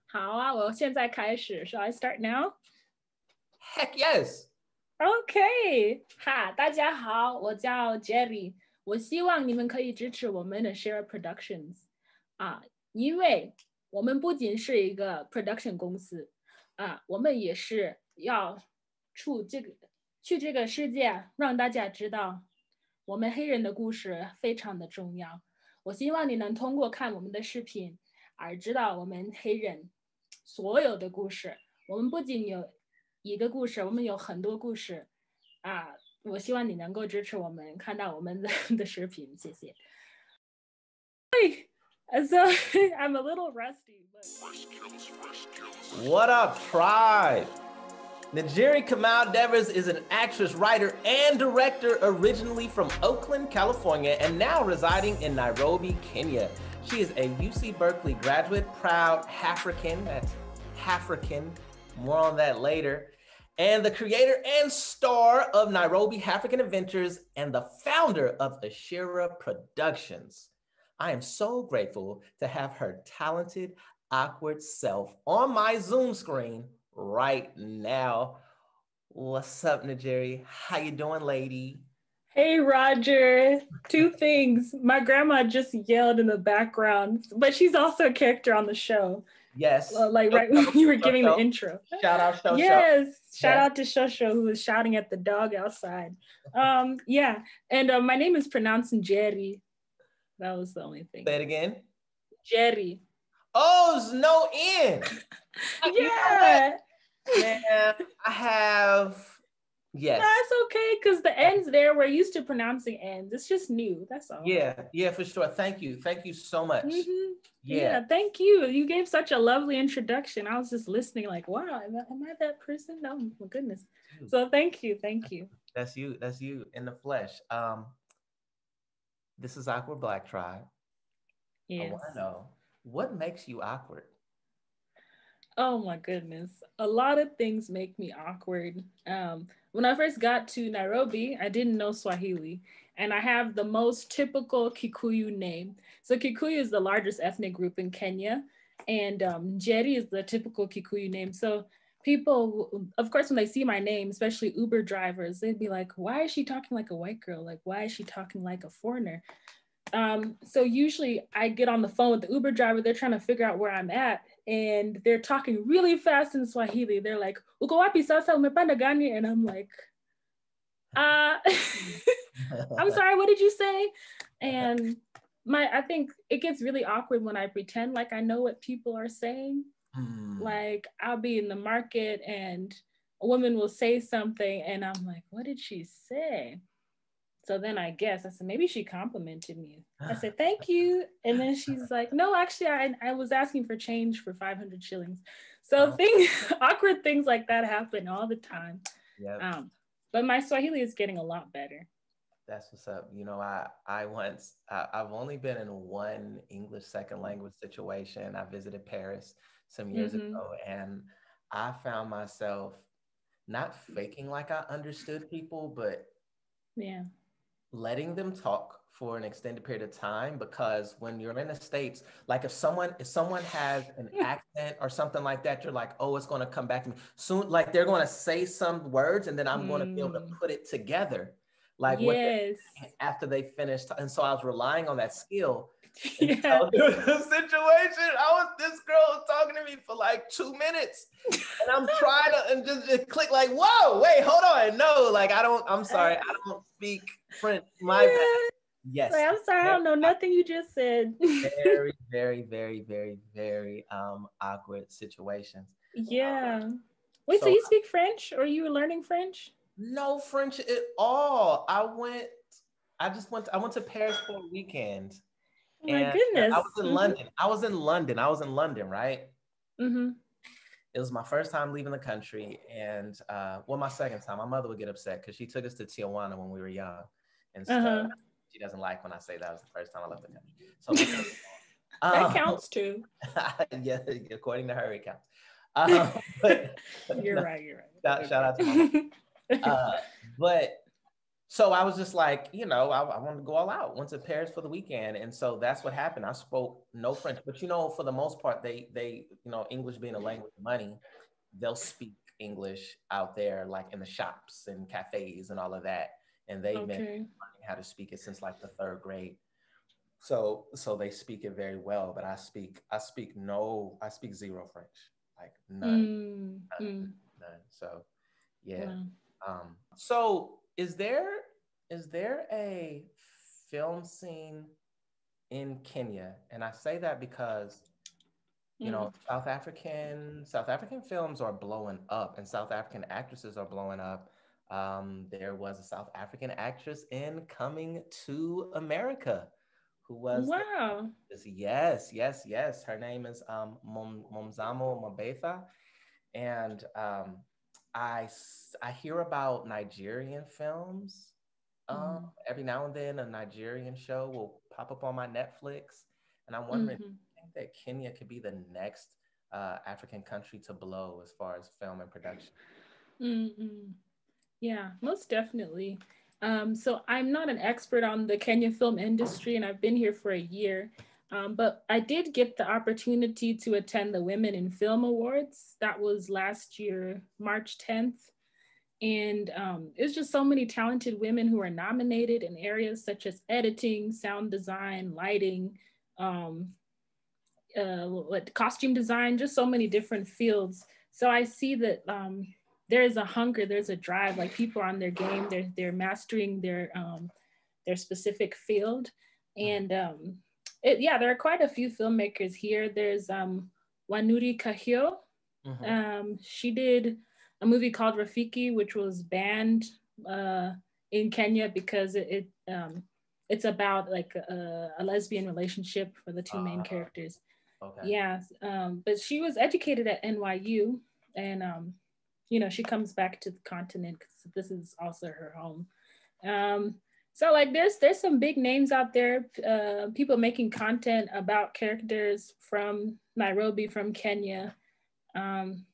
好啊，我现在开始。Shall I start now? Heck yes. OK，哈，大家好，我叫 Jerry。我希望你们可以支持我们的 Share Productions 啊，因为我们不仅是一个 production 公司啊，我们也是要去这个世界，让大家知道我们黑人的故事非常的重要。我希望你能通过看我们的视频而知道我们黑人所有的故事。我们不仅有一个故事，我们有很多故事啊！我希望你能够支持我们，看到我们的视频，谢谢。So I'm a little rusty. But... What up, tribe? Najeri Kamau Devers is an actress, writer, and director originally from Oakland, California, and now residing in Nairobi, Kenya. She is a UC Berkeley graduate, proud Halfrican, that's Halfrican, more on that later, and the creator and star of Nairobi Halfrican Adventures and the founder of Ashira Productions. I am so grateful to have her talented, awkward self on my Zoom screen right now. What's up, Najeri? How you doing, lady? Hey, Roger. Two things. My grandma just yelled in the background, but she's also a character on the show. Yes. Like right when you were giving the intro. Shout out, Shosho. Yes. Shout out to Shosho, who was shouting at the dog outside. Yeah. And my name is pronounced Jerry. That was the only thing. Say it again. Jerry. Oh, there's no N. Yeah. Man, I have, yes. That's okay, because the N's there, we're used to pronouncing N's. It's just new, that's all. Yeah, for sure. Thank you so much. Mm-hmm. Yeah, thank you. You gave such a lovely introduction. I was just listening like, wow, am I that person? Oh my goodness. So thank you. That's you in the flesh. This is Awkward Black Tribe. Yes. I want to know, what makes you awkward? Oh my goodness. A lot of things make me awkward. When I first got to Nairobi, I didn't know Swahili, and I have the most typical Kikuyu name. So Kikuyu is the largest ethnic group in Kenya, and Jerry is the typical Kikuyu name. So people, of course, when they see my name, especially Uber drivers, they'd be like, why is she talking like a white girl? Like, why is she talking like a foreigner? So usually I get on the phone with the Uber driver, they're trying to figure out where I'm at, and they're talking really fast in Swahili. They're like, uko wapi sasa, umepanda gani? And I'm like, I'm sorry, what did you say? And I think it gets really awkward when I pretend like I know what people are saying. Like I'll be in the market and a woman will say something and I'm like, what did she say? So then I said, maybe she complimented me. I said, thank you. And then she's like, no, actually, I was asking for change for 500 shillings. So awkward things like that happen all the time. Yep. But my Swahili is getting a lot better. That's what's up. You know, I've only been in one English second language situation. I visited Paris some years ago, and I found myself not faking like I understood people, but letting them talk for an extended period of time, because when you're in the States, like if someone has an accent or something like that, you're like, oh, it's going to come back to me soon. Like they're going to say some words and then I'm going to be able to put it together. Like after they finished. And so I was relying on that skill. And so there was a situation, this girl was talking to me for like 2 minutes and I'm trying to and just click like, whoa, wait, hold on. No, like I'm sorry, I don't speak French. My bad. Yes. Like, I'm sorry, I don't know nothing you just said. Very, very, very, very, very awkward situations. Yeah. Wait, so you speak French or you were learning French? No French at all. I went to Paris for a weekend. Oh my goodness. I was in London. I was in London, right? Mm-hmm. It was my first time leaving the country, and my second time. My mother would get upset because she took us to Tijuana when we were young, and stuff. She doesn't like when I say that was the first time I left the country. So that counts too. Yeah, according to her, it counts. But you're right. Shout out to my mom. But So I was just like, I wanted to go all out. Went to Paris for the weekend, and so that's what happened. I spoke no French, but for the most part, they English being a language of money, they'll speak English out there, like in the shops and cafes and all of that. And they've been Okay. learning how to speak it since like the third grade. So they speak it very well, but I speak zero French, like none, Mm, none, mm, none. So yeah. wow. So is there a film scene in Kenya? And I say that because Mm. South African films are blowing up, and South African actresses are blowing up. There was a South African actress in Coming to America, who was Wow. yes, yes, yes. Her name is Momzamo Mabetha, and I hear about Nigerian films. Mm, Every now and then, a Nigerian show will pop up on my Netflix, and I'm wondering, mm-hmm. I think that Kenya could be the next African country to blow as far as film and production. Mm-mm. Yeah, most definitely. So I'm not an expert on the Kenya film industry, and I've been here for a year. But I did get the opportunity to attend the Women in Film Awards. That was last year, March 10th. And it's just so many talented women who are nominated in areas such as editing, sound design, lighting, um, what costume design, just so many different fields. So I see that there is a hunger, there's a drive. Like people are on their game, they're mastering their specific field, and yeah, there are quite a few filmmakers here. There's Wanuri Kahio. Mm-hmm. She did a movie called Rafiki, which was banned uh, in Kenya because it's about like a lesbian relationship for the two main Uh, characters. okay. Yeah, but she was educated at NYU, and she comes back to the continent because this is also her home. Um, so like there's some big names out there, people making content about characters from Nairobi, from Kenya. Um,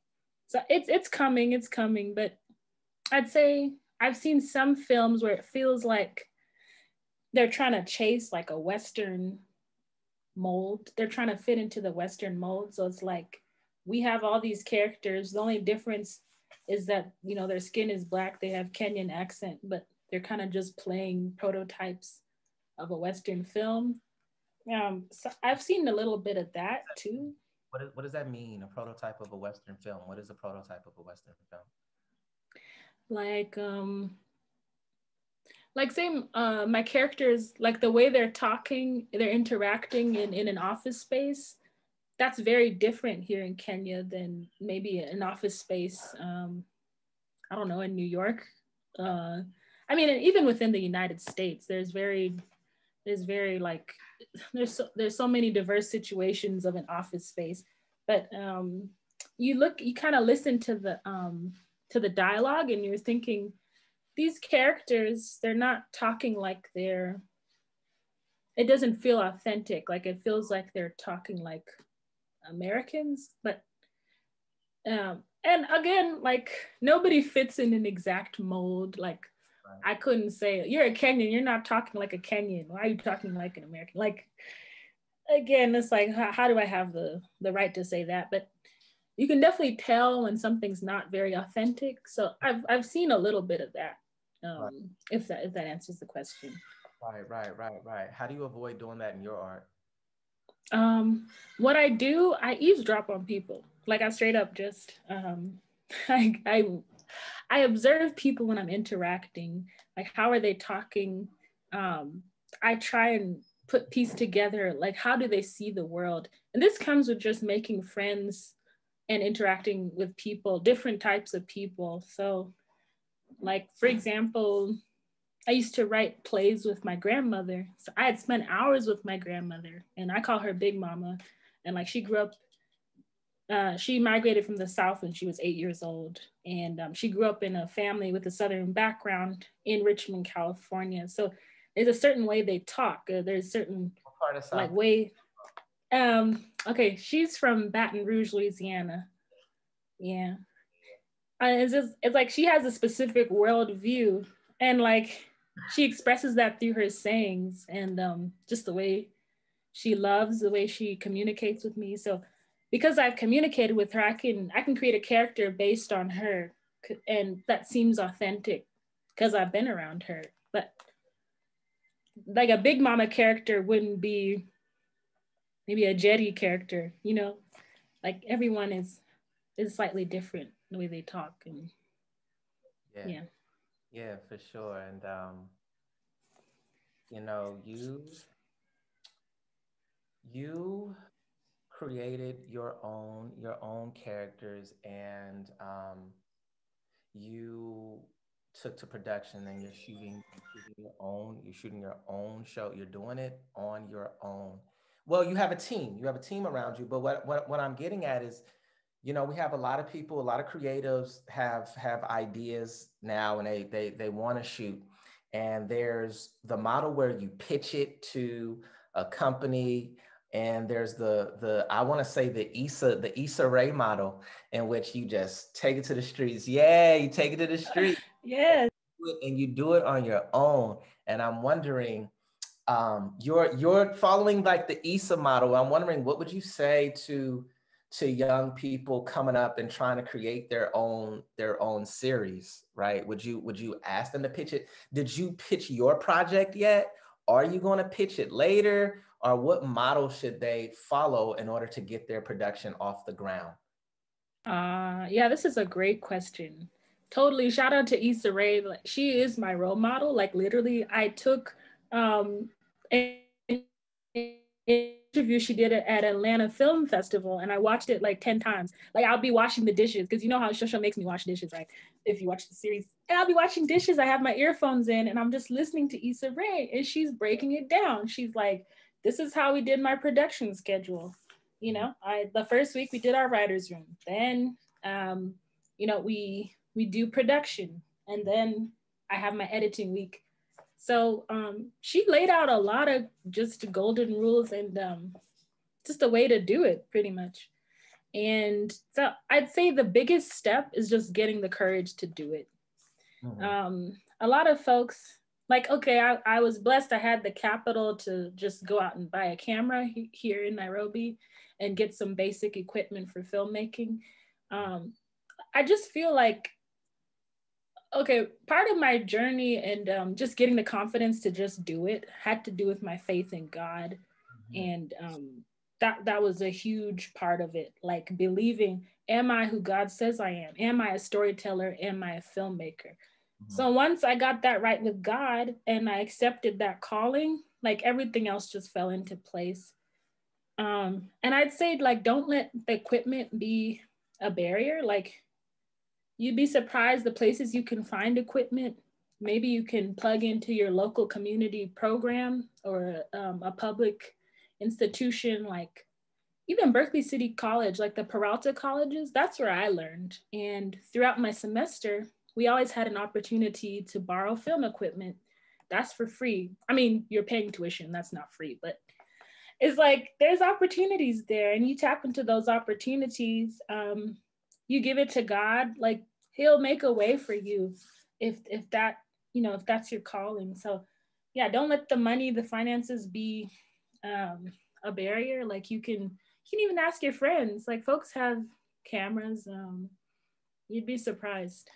so it's coming, but I'd say I've seen some films where it feels like they're trying to chase like a Western mold. They're trying to fit into the Western mold. So it's like we have all these characters. The only difference is that their skin is black. They have Kenyan accent, but they're kind of just playing prototypes of a Western film. So I've seen a little bit of that too. What does that mean? A prototype of a Western film. What is a prototype of a Western film? Like say my characters, like the way they're talking, they're interacting in an office space, that's very different here in Kenya than maybe an office space, I don't know, in New York. uh, I mean, even within the United States, there's very like there's so many diverse situations of an office space. But you kind of listen to the dialogue, and you're thinking, these characters, they're not talking like it doesn't feel authentic. Like it feels like they're talking like Americans. But and again, like nobody fits in an exact mold. Like Right. I couldn't say you're a Kenyan, you're not talking like a Kenyan. Why are you talking like an American? Like again, it's like how do I have the right to say that? But you can definitely tell when something's not very authentic. So I've seen a little bit of that. Right. If that answers the question. Right. Right. Right. Right. How do you avoid doing that in your art? What I do, I eavesdrop on people. Like I straight up just I I I observe people when I'm interacting. Like how are they talking? Um, I try and piece together like how do they see the world? And this comes with just making friends and interacting with people, different types of people. So like for example, I used to write plays with my grandmother. So I had spent hours with my grandmother, and I call her Big Mama. And like she grew up, she migrated from the South when she was 8 years old. And she grew up in a family with a Southern background in Richmond, California. So there's a certain way they talk. There's certain What part of like South? way. Okay, she's from Baton Rouge, Louisiana. Yeah. It's like she has a specific worldview. And like she expresses that through her sayings and just the way she loves, the way she communicates with me. So because I've communicated with her, I can create a character based on her, and that seems authentic because I've been around her. But like a Big Mama character wouldn't be maybe a Jetty character, you know? Like everyone is slightly different the way they talk, and Yeah, yeah. yeah, for sure. And you know, you created your own characters, and you took to production, and you're shooting your own show. You're doing it on your own. Well, you have a team around you, but what I'm getting at is, we have a lot of people, a lot of creatives have ideas now, and they want to shoot. And there's the model where you pitch it to a company, and there's the I want to say the Issa Rae model, in which you just take it to the streets. Yeah, you take it to the street, Yes. and you do it on your own. And I'm wondering, you're following like the Issa model. I'm wondering, what would you say to young people coming up and trying to create their own series, right? Would you ask them to pitch it? Did you pitch your project yet? Are you going to pitch it later? Or what model should they follow in order to get their production off the ground? Yeah, this is a great question. Totally. Shout out to Issa Rae. Like, she is my role model. Like literally, I took an interview she did it at Atlanta Film Festival, and I watched it like 10 times. Like I'll be washing the dishes because you know how Shosha makes me wash dishes, right? If you watch the series, and I'll be watching dishes. I have my earphones in, and I'm just listening to Issa Rae, and she's breaking it down. She's like, "This is how we did my production schedule." I the first week we did our writers room, then um, we do production, and then I have my editing week. So she laid out a lot of just golden rules and just a way to do it, pretty much. And so I'd say the biggest step is just getting the courage to do it. Mhm. A lot of folks, like, okay, I was blessed. I had the capital to just go out and buy a camera here in Nairobi and get some basic equipment for filmmaking. Um, I just feel like, okay, part of my journey and just getting the confidence to just do it had to do with my faith in God. Mhm. And that was a huge part of it, like believing, am I who God says I am? Am I a storyteller? Am I a filmmaker? Mhm. So once I got that right with God and I accepted that calling, like everything else just fell into place. And I'd say, like, don't let the equipment be a barrier. Like, you'd be surprised the places you can find equipment. Maybe you can plug into your local community program or a public institution, like even Berkeley City College, like the Peralta colleges. That's where I learned. And throughout my semester, we always had an opportunity to borrow film equipment. That's for free. I mean, you're paying tuition, that's not free, but it's like there's opportunities there, and you tap into those opportunities. You give it to God, like He'll make a way for you, if that if that's your calling. So yeah, don't let the money, the finances be a barrier. Like you can even ask your friends. Like folks have cameras. You'd be surprised.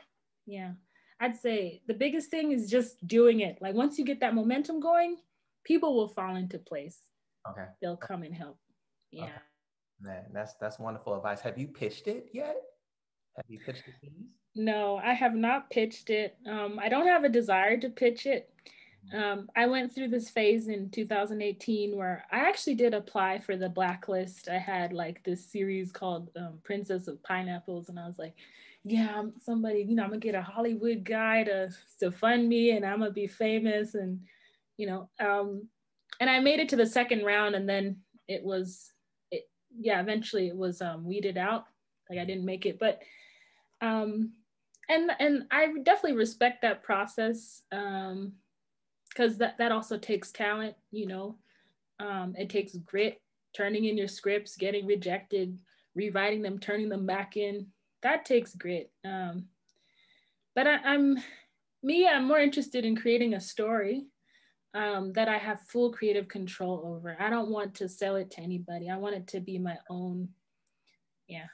Yeah, I'd say the biggest thing is just doing it. Like once you get that momentum going, people will fall into place. Okay. They'll come and help. Okay. Yeah. Man, that's wonderful advice. Have you pitched it yet? Have you pitched the piece? No, I have not pitched it. I don't have a desire to pitch it. I went through this phase in 2018 where I actually did apply for the blacklist. I had like this series called Princess of Pineapples, and I was like, yeah, I'm somebody, I'm gonna get a Hollywood guy to fund me, and I'm gonna be famous, and you know, um, and I made it to the second round, and then it was, it, yeah, eventually it was weeded out. Like I didn't make it, but um, and I definitely respect that process. Because that also takes talent. It takes grit, turning in your scripts, getting rejected, rewriting them, turning them back in. That takes grit. But Me, I'm more interested in creating a story that I have full creative control over. I don't want to sell it to anybody. I want it to be my own. Yeah.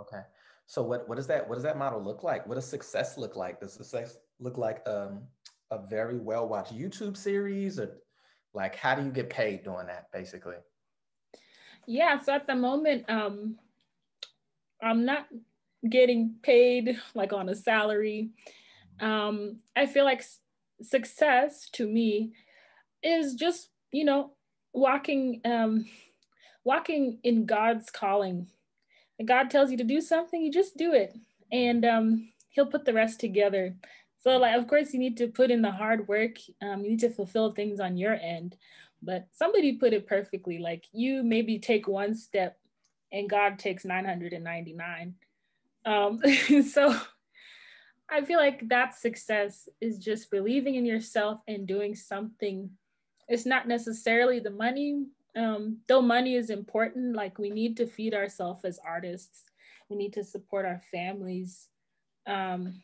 Okay. So what does that model look like? What does success look like? Does success look like a very well watched YouTube series, or like how do you get paid doing that basically? Yeah. So at the moment, I'm not getting paid like on a salary. I feel like success to me is just, walking, walking in God's calling. When God tells you to do something, you just do it, and He'll put the rest together. So, like, of course, you need to put in the hard work. You need to fulfill things on your end, but somebody put it perfectly. Like, you maybe take one step, and God takes 999. So I feel like that success is just believing in yourself and doing something. It's not necessarily the money, though money is important. Like, we need to feed ourselves as artists, we need to support our families. Um,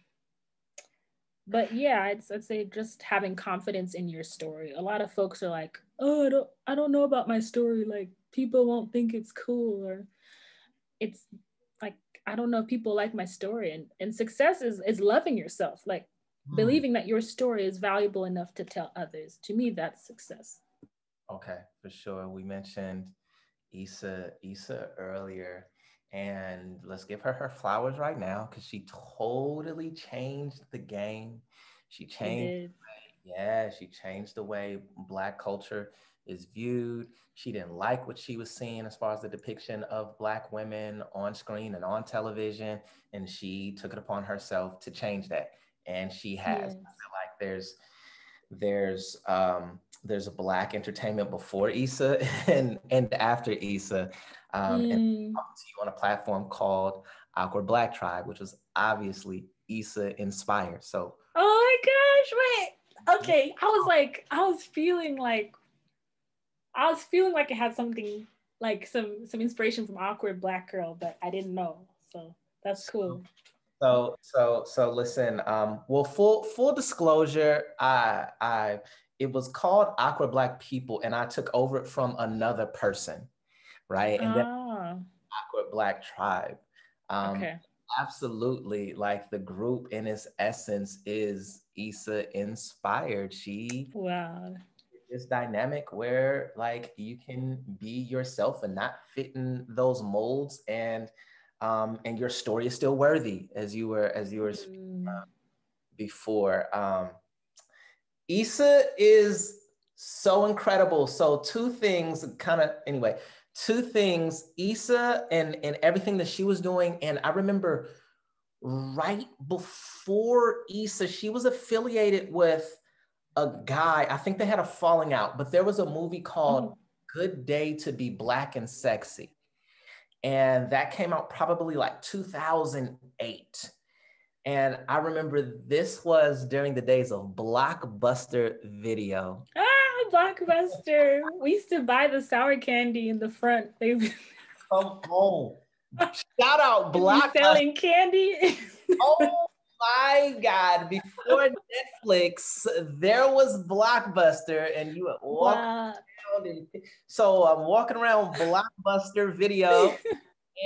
but yeah, I'd say just having confidence in your story. A lot of folks are like, "Oh, I don't know about my story. Like, people won't think it's cool, or it's like, I don't know if people like my story." And success is loving yourself, like Hmm. believing that your story is valuable enough to tell others. To me, that's success. Okay, for sure. We mentioned Issa earlier, and let's give her her flowers right now because she totally changed the game. She She changed, did. yeah, she changed the way Black culture is viewed. She didn't like what she was seeing as far as the depiction of Black women on screen and on television, and she took it upon herself to change that. And she has. I Yes. feel like there's a Black entertainment before Issa and after Issa, and Mm. talking to you on a platform called Awkward Black Tribe, which was obviously Issa inspired. So Oh my gosh, wait. Okay, I was feeling like it had something, like some inspiration from Awkward Black Girl, but I didn't know. So that's cool. so listen. Well, full disclosure, I it was called Awkward Black People, and I took over it from another person, right? And then Ah, Awkward Black Tribe. Um, okay. Absolutely, like the group in its essence is Issa inspired. She Wow. this dynamic where like you can be yourself and not fit in those molds, and your story is still worthy as you were speaking Mm. before. Issa is so incredible. So two things kind of anyway, two things, Issa and everything that she was doing. And I remember right before Issa, she was affiliated with a guy. I think they had a falling out, but there was a movie called Oh. Good Day to Be Black and Sexy. And that came out probably like 2008. And I remember this was during the days of Blockbuster Video. Ah, Blockbuster. We used to buy the sour candy in the front. They would Come on. Shout out be Blockbuster. selling candy. Oh my God. Before Netflix, there was Blockbuster, and you would walk Wow. around. So I'm walking around Blockbuster Video,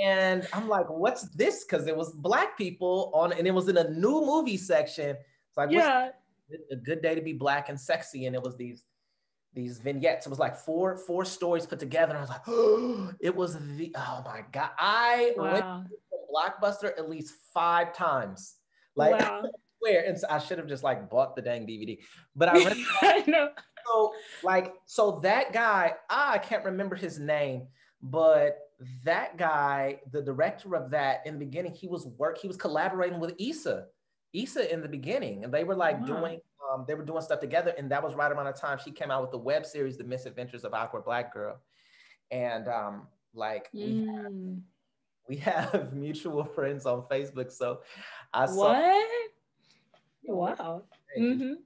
and I'm like, what's this? Because there was Black people on, and it was in a new movie section. It's like, what's Yeah. a good day to be Black and sexy? And it was these vignettes. It was like four stories put together. And I was like, oh, it was oh my God. I rented Wow. Blockbuster at least 5 times. Like, I Wow. swear, and so I should have just like bought the dang DVD. But I rented. I know. So that guy, I can't remember his name, but that guy, the director of that in the beginning, he was collaborating with Issa in the beginning, and they were like Wow. they were doing stuff together, and that was right around the time she came out with the web series, The Misadventures of Awkward Black Girl, and like Mm. we have mutual friends on Facebook, so I saw, What? yeah, we're Wow. strangers. Mm-hmm.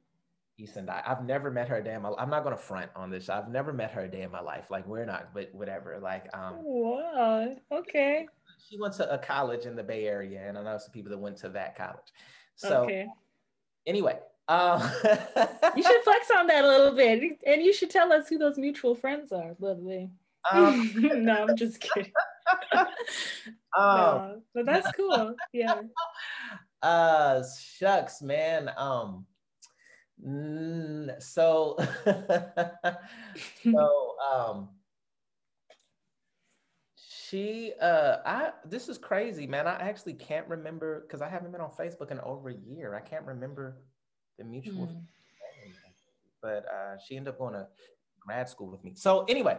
Issa and I've never met her a day in my life. I'm not gonna front on this. I've never met her a day in my life. Like we're not, but whatever. Like Wow. Okay. she went to a college in the Bay Area, and I know some people that went to that college. So Okay. anyway, Um, You should flex on that a little bit, and you should tell us who those mutual friends are, by the way. um, No, I'm just kidding. um, No, but that's cool. Yeah. shucks, man. So, so, this is crazy, man. I actually can't remember because I haven't been on Facebook in over a year. I can't remember the mutual friend name, but she ended up going to grad school with me. So anyway,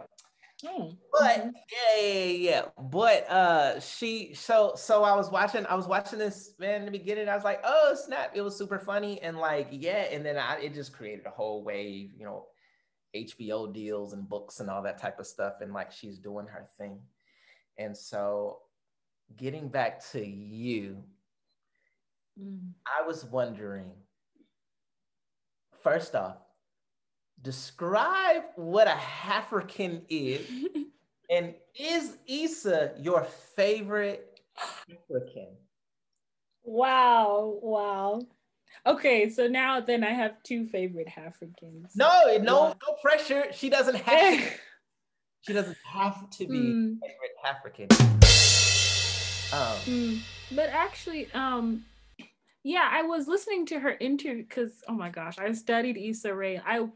Oh, but yeah. But I was watching this, man, in the beginning. I was like, oh snap, it was super funny and like, yeah, and then it just created a whole wave, you know, HBO deals and books and all that type of stuff, and like she's doing her thing. And so getting back to you, I was wondering, first off, describe what a Halfrican is. And is Issa your favorite Halfrican? Wow. Okay, so now then I have two favorite Halfricans. No pressure. She doesn't have to. She doesn't have to be favorite Halfrican. But actually, yeah, I was listening to her interview because, oh my gosh, I studied Issa Rae. I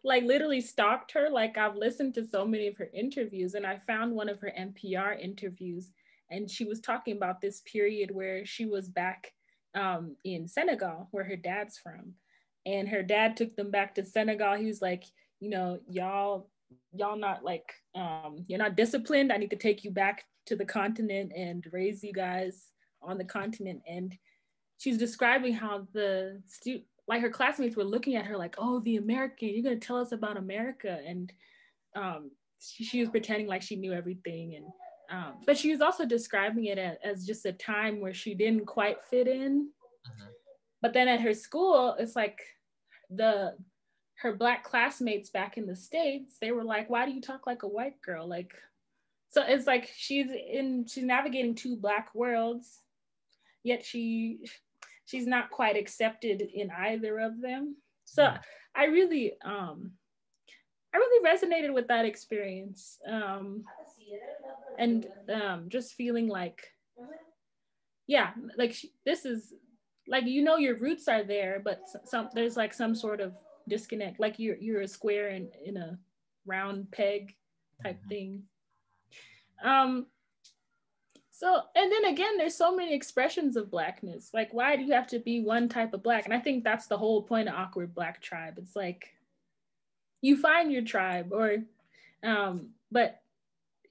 like literally stalked her. Like I've listened to so many of her interviews, and I found one of her NPR interviews, and she was talking about this period where she was back in Senegal, where her dad's from, and her dad took them back to Senegal. He was like, you know, y'all not like you're not disciplined. I need to take you back to the continent and raise you guys on the continent. And she's describing how like her classmates were looking at her like, oh, the American, you're gonna tell us about America. And she was pretending like she knew everything. And but she was also describing it as just a time where she didn't quite fit in. But then at her school, it's like her Black classmates back in the States, they were like, why do you talk like a white girl? Like, so it's like she's navigating two Black worlds, yet she's not quite accepted in either of them. So I really resonated with that experience, and just feeling like, yeah, like this is like, you know, your roots are there, but there's like some sort of disconnect, like you're a square in a round peg type thing. So, and then again, there's so many expressions of Blackness. Like, why do you have to be one type of Black? And I think that's the whole point of Awkward Black Tribe. It's like, you find your tribe, or, but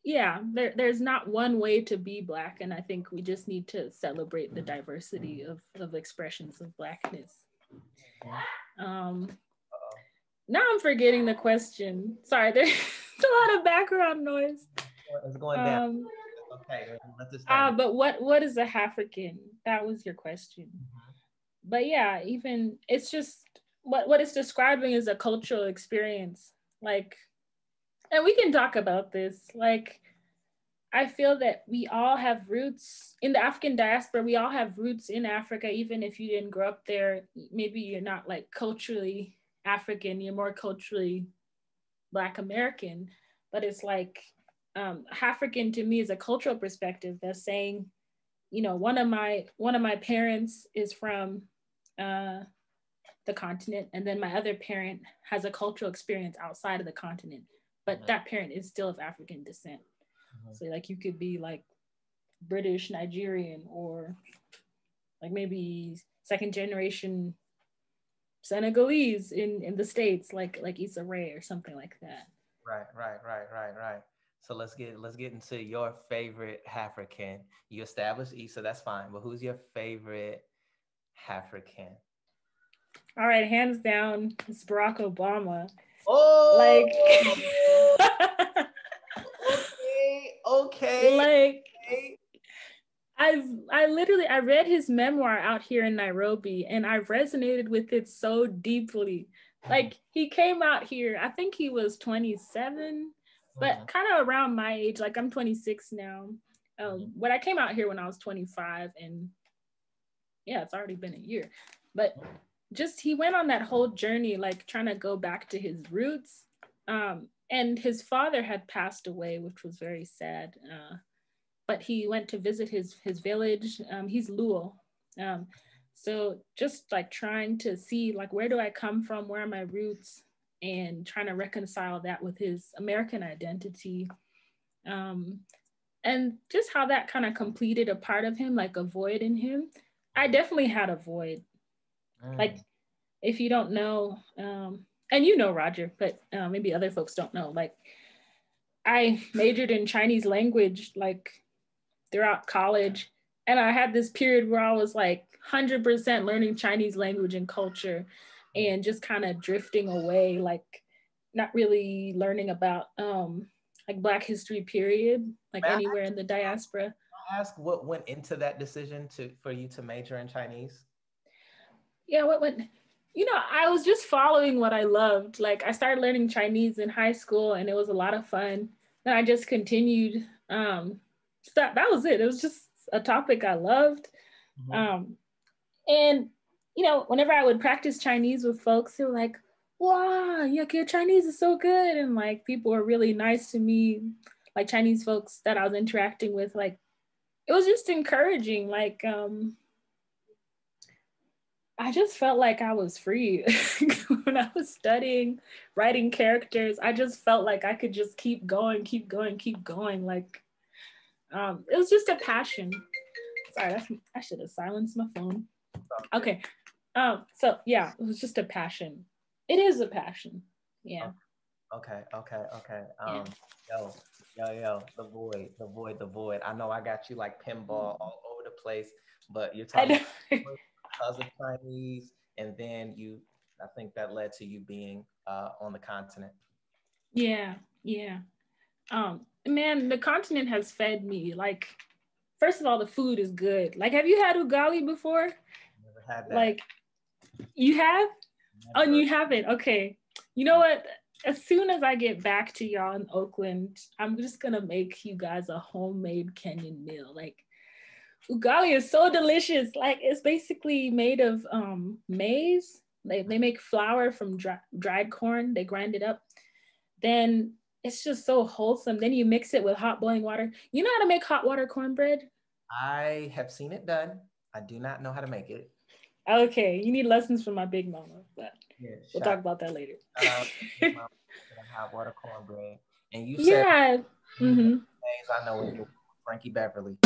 yeah, there's not one way to be Black. And I think we just need to celebrate the diversity of expressions of Blackness. Now I'm forgetting the question. Sorry, there's a lot of background noise. It's going down. Okay, let's just start. But what is a Halfrican? That was your question. But yeah, even it's just what it's describing is a cultural experience. Like, and we can talk about this. Like, I feel that we all have roots in the African diaspora. We all have roots in Africa, even if you didn't grow up there. Maybe you're not like culturally African, you're more culturally Black American. But it's like, Halfrican to me is a cultural perspective that's saying, you know, one of my parents is from the continent, and then my other parent has a cultural experience outside of the continent, but that parent is still of African descent. So like you could be like British, Nigerian, or like maybe second generation Senegalese in the States, like Issa Rae or something like that. Right. So let's get into your favorite Halfrican. You established Issa, that's fine, but who's your favorite Halfrican? All right, hands down, it's Barack Obama. Oh, like, okay. Like, I read his memoir out here in Nairobi, and I resonated with it so deeply. Like, he came out here, I think he was 27, but kind of around my age. Like, I'm 26 now. But I came out here when I was 25, and yeah, it's already been a year. But just he went on that whole journey, like trying to go back to his roots. And his father had passed away, which was very sad. But he went to visit his village. He's Luo. So just like trying to see like, where do I come from? Where are my roots? And trying to reconcile that with his American identity. And just how that kind of completed a part of him, like a void in him. I definitely had a void. Like, if you don't know, and you know, Roger, but maybe other folks don't know, like, I majored in Chinese language, like, throughout college. And I had this period where I was like 100% learning Chinese language and culture and just kind of drifting away, like, not really learning about like Black history period, like anywhere in the diaspora. Ask what went into that decision for you to major in Chinese? Yeah, what went, I was just following what I loved. Like, I started learning Chinese in high school and it was a lot of fun. And I just continued. So that was it. It was just a topic I loved. And, whenever I would practice Chinese with folks, they were like, wow, your Chinese is so good. And like, people were really nice to me, like Chinese folks that I was interacting with. Like, it was just encouraging. Like, I just felt like I was free when I was studying, writing characters. I just felt like I could just keep going, keep going, keep going. Like, it was just a passion. Sorry, I should have silenced my phone. Okay. So yeah, it was just a passion. It is a passion. Yeah. Okay. Yo, the void. I know I got you like pinball all over the place, but you're talking because of Chinese, and then I think that led to you being on the continent. Yeah. Man, the continent has fed me. Like, first of all, the food is good. Like, have you had ugali before? Never had that. Like, you have? Never. Oh, you haven't? Okay. You know what? As soon as I get back to y'all in Oakland, I'm just gonna make you guys a homemade Kenyan meal. Like, ugali is so delicious. Like, it's basically made of maize. They make flour from dried corn. They grind it up. Then it's just so wholesome. Then you mix it with hot boiling water. You know how to make hot water cornbread? I have seen it done. I do not know how to make it. Okay, you need lessons from my big mama, but we'll talk about that later. Hot water cornbread. And you said, names I know is Frankie Beverly.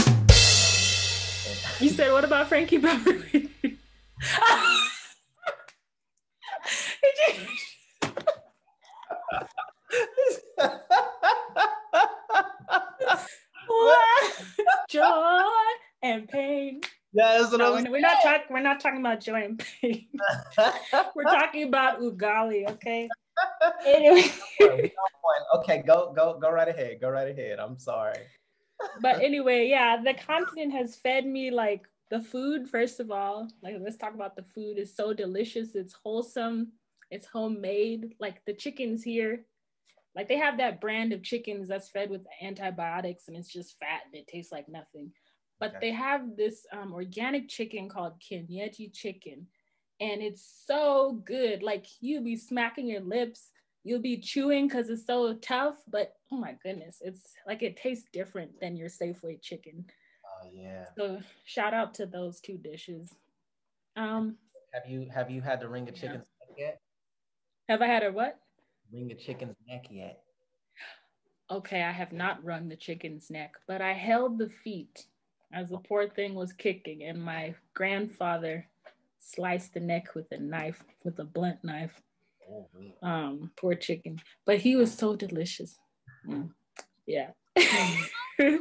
You said, what about Frankie Beverly? Joy and pain. That's what we're not talking about joy and pain. We're talking about ugali, okay? Anyway. Okay, go right ahead. Go right ahead. I'm sorry. But anyway, yeah, the continent has fed me, like, the food, first of all. Like, let's talk about the food. It's so delicious. It's wholesome. It's homemade. Like, the chickens here, like, they have that brand of chickens that's fed with antibiotics and it's just fat and it tastes like nothing. But they have this organic chicken called kienyeji chicken. And it's so good. Like, you'll be smacking your lips. You'll be chewing because it's so tough. But, oh my goodness, it's like, it tastes different than your Safeway chicken. Oh, yeah. So shout out to those two dishes. Have you had to wring a chicken's neck yet? Have I had a what? Wring a chicken's neck yet? Okay, I have not wrung the chicken's neck, but I held the feet as the poor thing was kicking, and my grandfather sliced the neck with a knife, with a blunt knife. Oh, really? Poor chicken, but he was so delicious. Yeah. These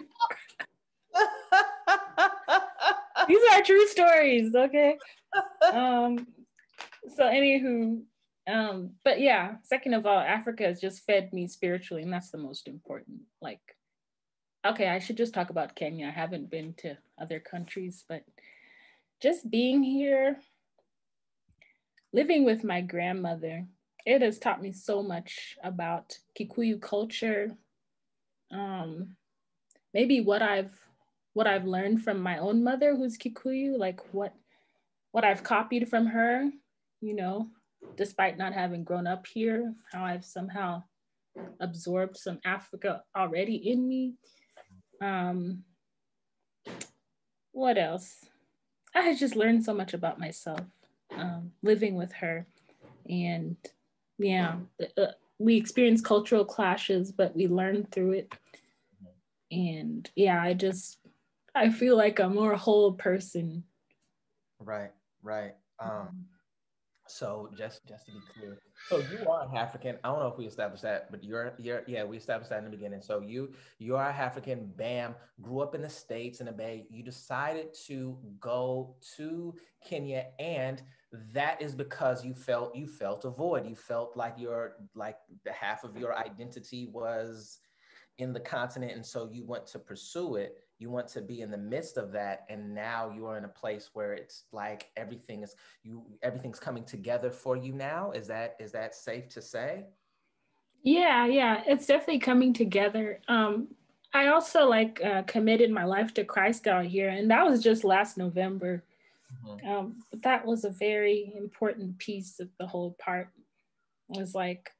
are true stories, okay? So anywho, but yeah, second of all, Africa has just fed me spiritually, and that's the most important. Like, okay, I should just talk about Kenya. I haven't been to other countries, but just being here, living with my grandmother, it has taught me so much about Kikuyu culture. Maybe what I've learned from my own mother, who's Kikuyu, like what I've copied from her, you know, despite not having grown up here, how I've somehow absorbed some Africa already in me. Um, what else? I had just learned so much about myself living with her. And yeah, we experienced cultural clashes, but we learned through it. And yeah, I feel like a more whole person. Right, right. So just to be clear, so you are an African. I don't know if we established that, but you're yeah, we established that in the beginning. So you are a African. Bam, grew up in the States in the Bay. You decided to go to Kenya, and that is because you felt a void. You felt like the half of your identity was in the continent, and so you want to pursue it. You want to be in the midst of that, and now you are in a place where it's like everything's coming together for you now. Is that safe to say? Yeah, it's definitely coming together. I also committed my life to Christ out here, and that was just last November. Mhm. But that was a very important piece of the whole part. It was like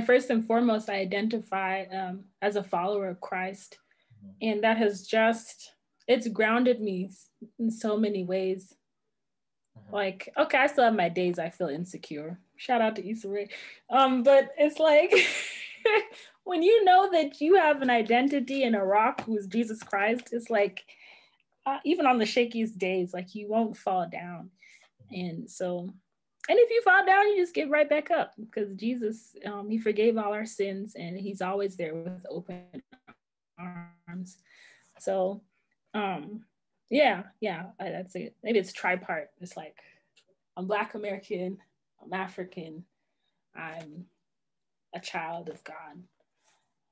first and foremost, I identify as a follower of Christ, Mhm. and that has just it's grounded me in so many ways. Mhm. Like, okay, I still have my days I feel insecure. Shout out to Issa Rae. But it's like when you know that you have an identity in a rock who is Jesus Christ, it's like even on the shakiest days, like you won't fall down. And so, and if you fall down, you just get right back up because Jesus, he forgave all our sins and he's always there with open arms. So, yeah, that's it. Maybe it's tripart. It's like I'm Black American, I'm African, I'm a child of God.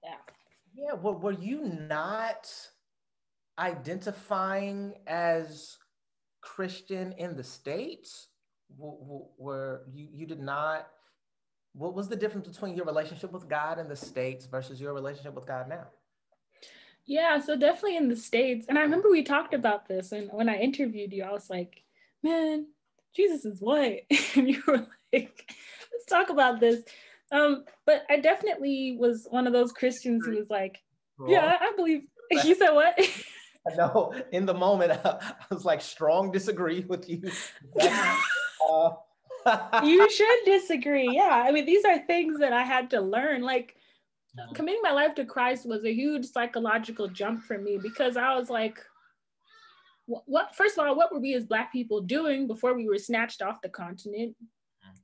Yeah. Yeah, well, were you not identifying as Christian in the States? Were you did not? What was the difference between your relationship with God in the States versus your relationship with God now? Yeah, so definitely in the States. And I remember we talked about this. And when I interviewed you, I was like, man, Jesus is what? And you were like, let's talk about this. But I definitely was one of those Christians who was like, Strong. yeah, I believe. You said what? I know in the moment I was like strong disagree with you. Uh, You should disagree. Yeah. I mean, these are things that I had to learn. Like, Mhm. committing my life to Christ was a huge psychological jump for me because I was like, what first of all, what were we as Black people doing before we were snatched off the continent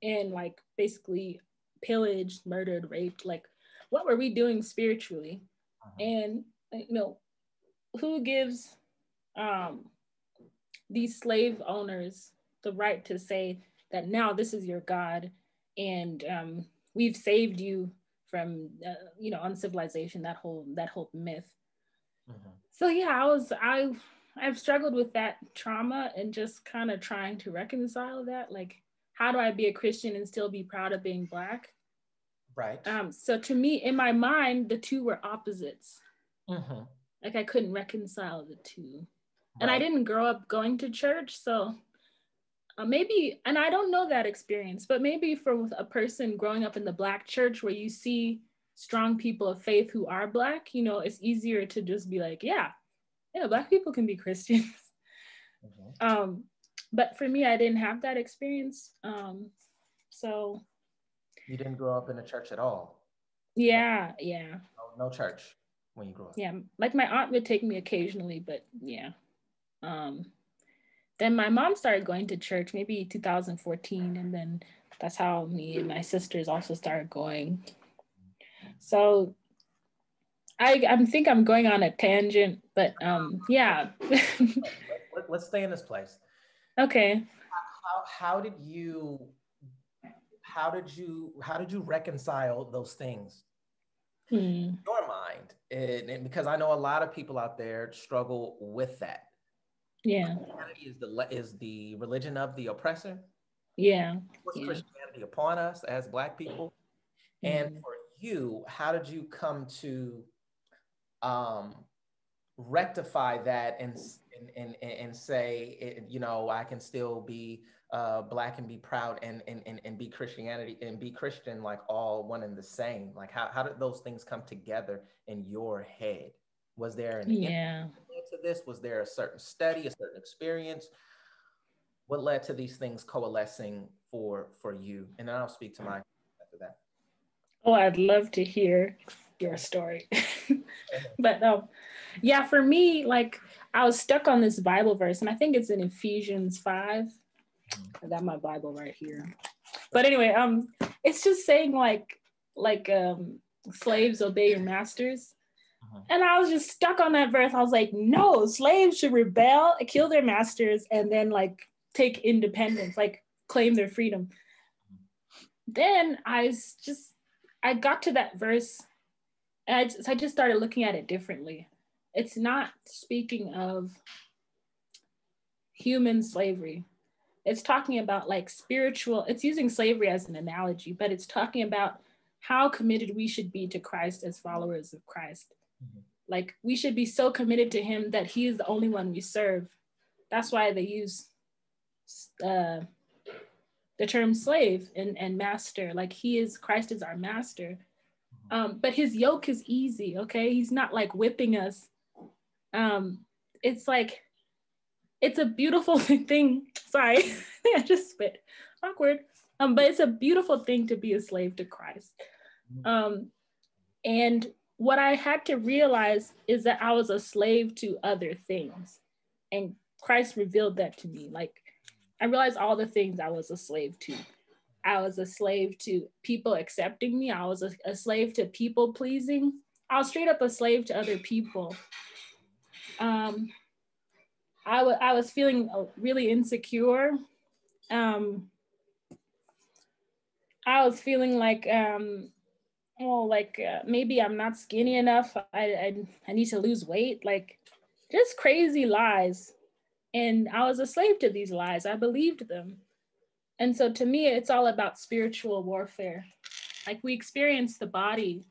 and like basically pillaged, murdered, raped? Like, what were we doing spiritually? And you know, who gives um these slave owners the right to say that now this is your God and we've saved you from uncivilization, that whole myth. Mhm. So yeah, I've struggled with that trauma and just kind of trying to reconcile that. Like, how do I be a Christian and still be proud of being Black? Right. So to me, in my mind, the two were opposites. Mhm. Like I couldn't reconcile the two, and I Right. didn't grow up going to church, so maybe, and I don't know that experience, but maybe for a person growing up in the Black church where you see strong people of faith who are Black, it's easier to just be like, yeah, Black people can be Christians. Mhm. um, but for me, I didn't have that experience. So You didn't grow up in a church at all. No, yeah, no church when you grew up. yeah. Like my aunt would take me occasionally, but yeah. Um, then my mom started going to church maybe 2014, and then that's how me and my sisters also started going. So I think I'm going on a tangent, but yeah. Let's stay in this place. Okay. How did you reconcile those things Hmm. in your mind? And because I know a lot of people out there struggle with that. Yeah. Christianity is the religion of the oppressor. Yeah. Was Yeah. Christianity upon us as Black people? And Hmm. for you, how did you come to um, rectify that and say, I can still be Black and be proud, and be Christianity and be Christian, like all one and the same? Like how did those things come together in your head? Was there an insight Yeah. to this? Was there a certain study, a certain experience? What led to these things coalescing for you? And then I'll speak to my after that. Oh, I'd love to hear your story. But yeah, for me, like I was stuck on this Bible verse, and I think it's in Ephesians 5. I got my Bible right here. But anyway, it's just saying like slaves obey your masters. And I was just stuck on that verse. I was like, no, slaves should rebel, kill their masters, and then like take independence, like claim their freedom. Then I got to that verse, and I just started looking at it differently. It's not speaking of human slavery. It's talking about like spiritual, it's using slavery as an analogy, but it's talking about how committed we should be to Christ as followers of Christ. Like we should be so committed to him that he is the only one we serve. That's why they use the term slave and master. Like Christ is our master. But his yoke is easy, okay? He's not like whipping us. It's like, it's a beautiful thing. Sorry, I just spit. Awkward. But it's a beautiful thing to be a slave to Christ. And what I had to realize is that I was a slave to other things. And Christ revealed that to me. Like, I realized all the things I was a slave to. I was a slave to people accepting me. I was a slave to people pleasing. I was straight up a slave to other people. I was feeling really insecure. I was feeling like, maybe I'm not skinny enough. I need to lose weight. Like, just crazy lies. And I was a slave to these lies. I believed them. And so to me, it's all about spiritual warfare. Like we experience the body,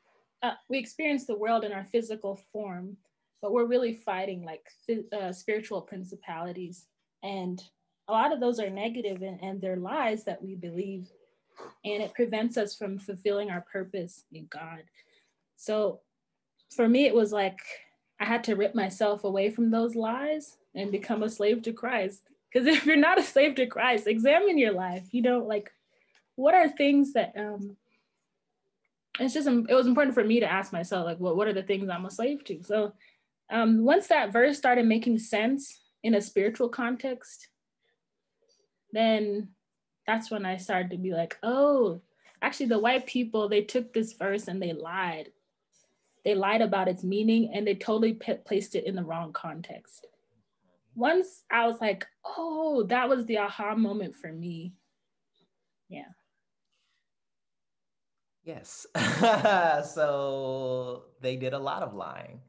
we experience the world in our physical form, but we're really fighting like spiritual principalities. And a lot of those are negative, and they're lies that we believe. And it prevents us from fulfilling our purpose in God. So for me, it was like I had to rip myself away from those lies and become a slave to Christ. Because if you're not a slave to Christ, examine your life. You know, like, what are things that it was important for me to ask myself, like, what are the things I'm a slave to? So once that verse started making sense in a spiritual context, then that's when I started to be like, oh, actually the white people, they took this verse and they lied. They lied about its meaning, and they totally placed it in the wrong context. Once I was like, oh, that was the aha moment for me. Yeah. Yes. So they did a lot of lying.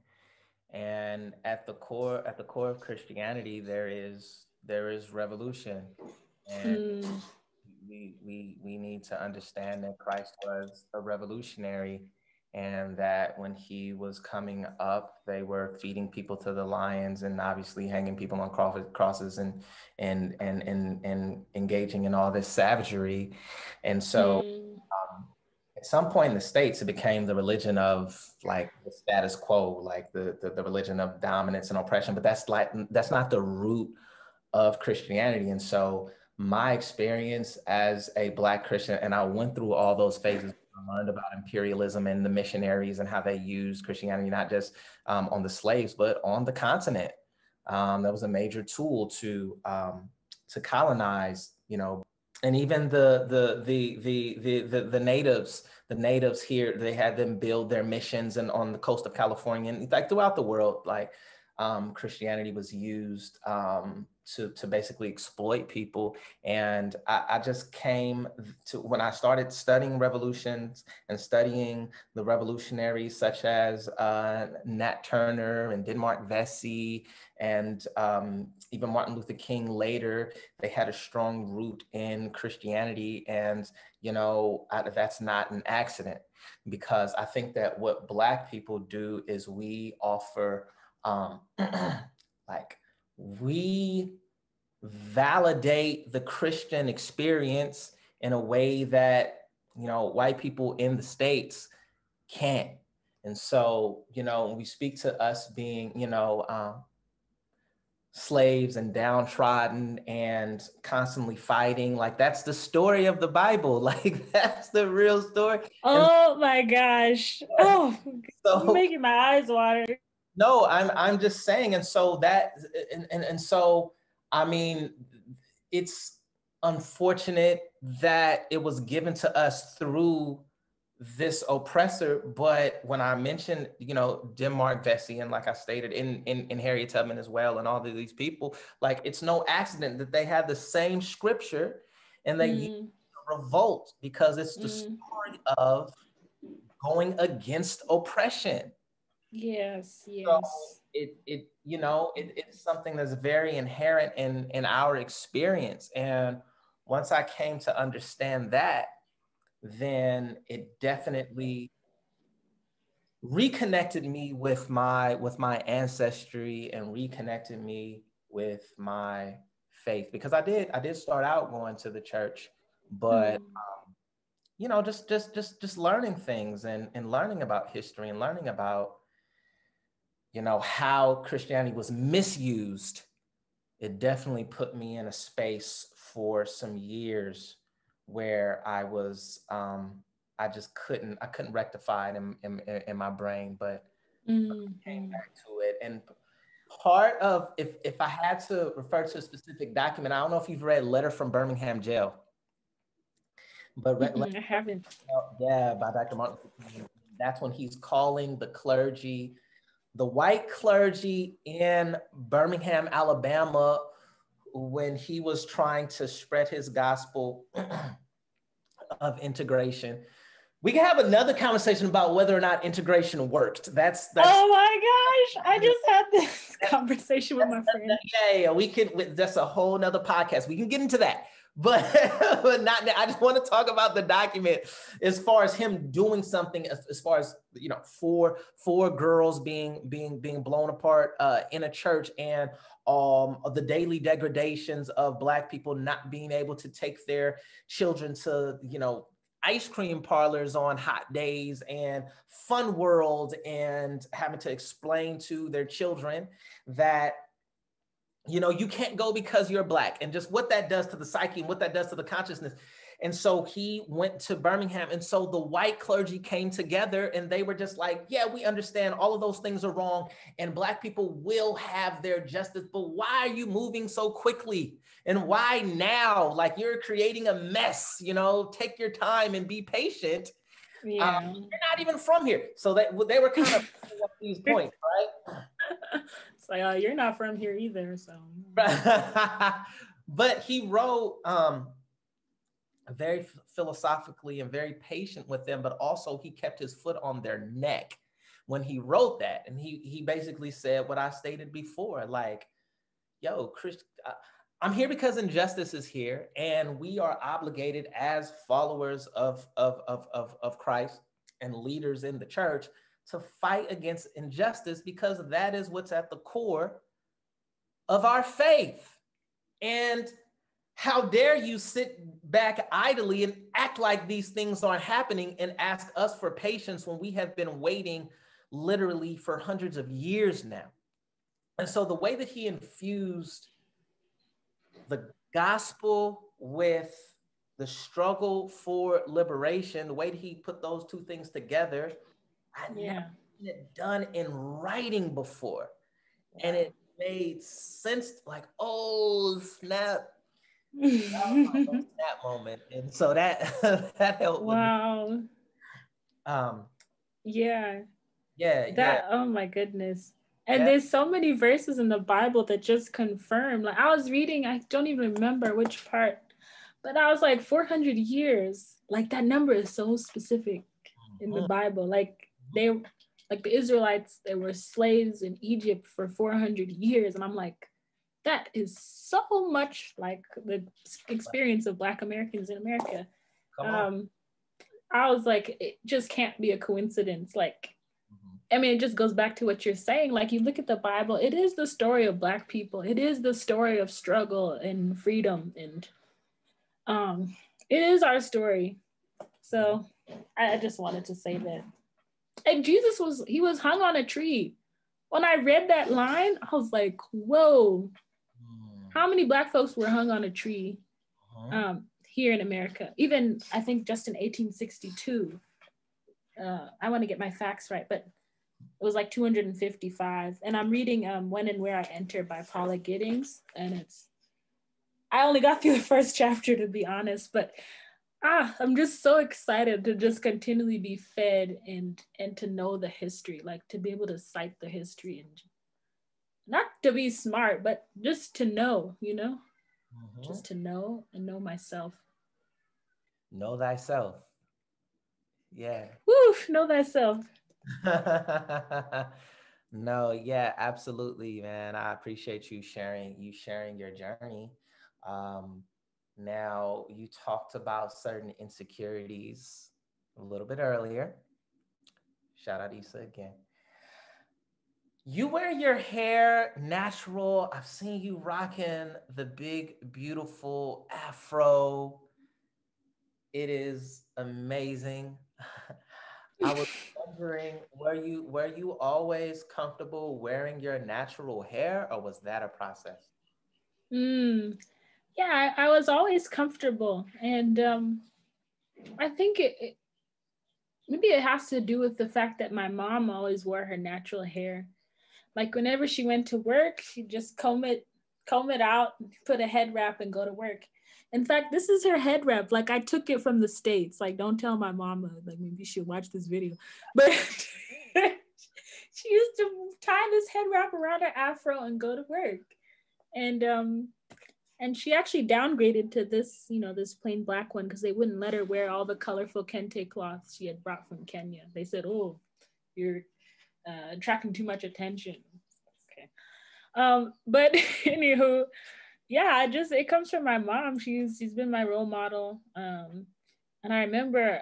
And at the core of Christianity, there is revolution. And we need to understand that Christ was a revolutionary, and that when he was coming up, they were feeding people to the lions and obviously hanging people on crosses and engaging in all this savagery. And so at some point in the States, it became the religion of like the status quo, like the religion of dominance and oppression. But that's not the root of Christianity. And so my experience as a Black Christian, and I went through all those phases. I learned about imperialism and the missionaries and how they used Christianity, not just on the slaves, but on the continent. That was a major tool to colonize, and even the natives here, they had them build their missions and on the coast of California and like throughout the world, like Christianity was used to basically exploit people. And I just came to, when I started studying revolutions and studying the revolutionaries such as Nat Turner and Denmark Vesey and even Martin Luther King later, they had a strong root in Christianity. And, that's not an accident, because I think that what Black people do is we offer like we validate the Christian experience in a way that, you know, white people in the States can't. And so, you know, when we speak to us being, you know, slaves and downtrodden and constantly fighting, like that's the story of the Bible. Like that's the real story. And Oh my gosh. Oh, you're so making my eyes water. no, I'm just saying, and so that and so I mean, it's unfortunate that it was given to us through this oppressor. But when I mentioned, you know, Denmark Vesey, and like I stated in Harriet Tubman as well, and all of these people, like it's no accident that they had the same scripture and they used revolt, because it's the story of going against oppression. Yes, So yes. it you know, it's something that's very inherent in our experience. And once I came to understand that, then it definitely reconnected me with my ancestry and reconnected me with my faith, because I did start out going to the church, but you know, just learning things and learning about history and learning about, you know, how Christianity was misused. It definitely put me in a space for some years where I just I couldn't rectify it in my brain, but came back to it. And part of, if I had to refer to a specific document, I don't know if you've read Letter from Birmingham Jail, but I haven't. yeah, by Dr. Martin Luther King. That's when he's calling the clergy, the white clergy in Birmingham, Alabama, when he was trying to spread his gospel of integration. We can have another conversation about whether or not integration worked. That's Oh my gosh, I just had this conversation with my friend. yeah, we can, that's a whole nother podcast. We can get into that. But but not now. I just want to talk about the document as far as him doing something, as far as, you know, four girls being blown apart in a church, and the daily degradations of Black people not being able to take their children to, you know, ice cream parlors on hot days and fun world, and having to explain to their children that, you know, you can't go because you're Black, and just what that does to the psyche and what that does to the consciousness. And so he went to Birmingham, and so the white clergy came together, and they were just like, yeah, we understand all of those things are wrong, and Black people will have their justice, but why are you moving so quickly? And why now? Like, you're creating a mess, you know, take your time and be patient. Yeah. You're not even from here. So they were kind of at these points, right? It's like, you're not from here either, so. But he wrote very philosophically and very patient with them, but also he kept his foot on their neck when he wrote that. And he basically said what I stated before, like, yo, I'm here because injustice is here, and we are obligated as followers of Christ and leaders in the church to fight against injustice, because that is what's at the core of our faith. And how dare you sit back idly and act like these things aren't happening and ask us for patience when we have been waiting literally for hundreds of years now. And so the way that he infused the gospel with the struggle for liberation, the way that he put those two things together, I'd never seen it done in writing before. And it made sense, like, oh, snap. That was my oh, snap moment. And so that that helped with me. Wow. Yeah. Oh my goodness. And Yeah. there's so many verses in the Bible that just confirm. Like, I was reading, I don't even remember which part, but I was like 400 years. Like, that number is so specific in the Bible. Like, the Israelites, they were slaves in Egypt for 400 years. And I'm like, that is so much like the experience of Black Americans in America. I was like, it just can't be a coincidence. Like, I mean, it just goes back to what you're saying. Like, you look at the Bible, it is the story of Black people. It is the story of struggle and freedom, and um, it is our story. So I just wanted to say that. And Jesus was hung on a tree. When I read that line, I was like, whoa, how many Black folks were hung on a tree here in America? Even, I think, just in 1862. I want to get my facts right, but it was like 255. And I'm reading When and Where I Enter by Paula Giddings. And I only got through the first chapter, to be honest, but I'm just so excited to just continually be fed and to know the history, like to be able to cite the history, and not to be smart, but just to know, just to know and know myself. Know thyself. Yeah. Woo, know thyself. No, yeah, absolutely, man. I appreciate you sharing your journey. Um, Now, you talked about certain insecurities a little bit earlier. Shout out Issa again. You wear your hair natural. I've seen you rocking the big, beautiful afro. It is amazing. I was wondering, were you always comfortable wearing your natural hair, or was that a process? Yeah, I was always comfortable. And I think maybe it has to do with the fact that my mom always wore her natural hair. Like, whenever she went to work, she'd just comb it out, put a head wrap, and go to work. In fact, this is her head wrap. Like, I took it from the States. Like, don't tell my mama. Like, maybe she'll watch this video. But she used to tie this head wrap around her afro and go to work. And she actually downgraded to this, this plain black one, because they wouldn't let her wear all the colorful kente cloths she had brought from Kenya. They said, "Oh, you're attracting too much attention." Okay. But anywho, yeah, it comes from my mom. She's been my role model. And I remember,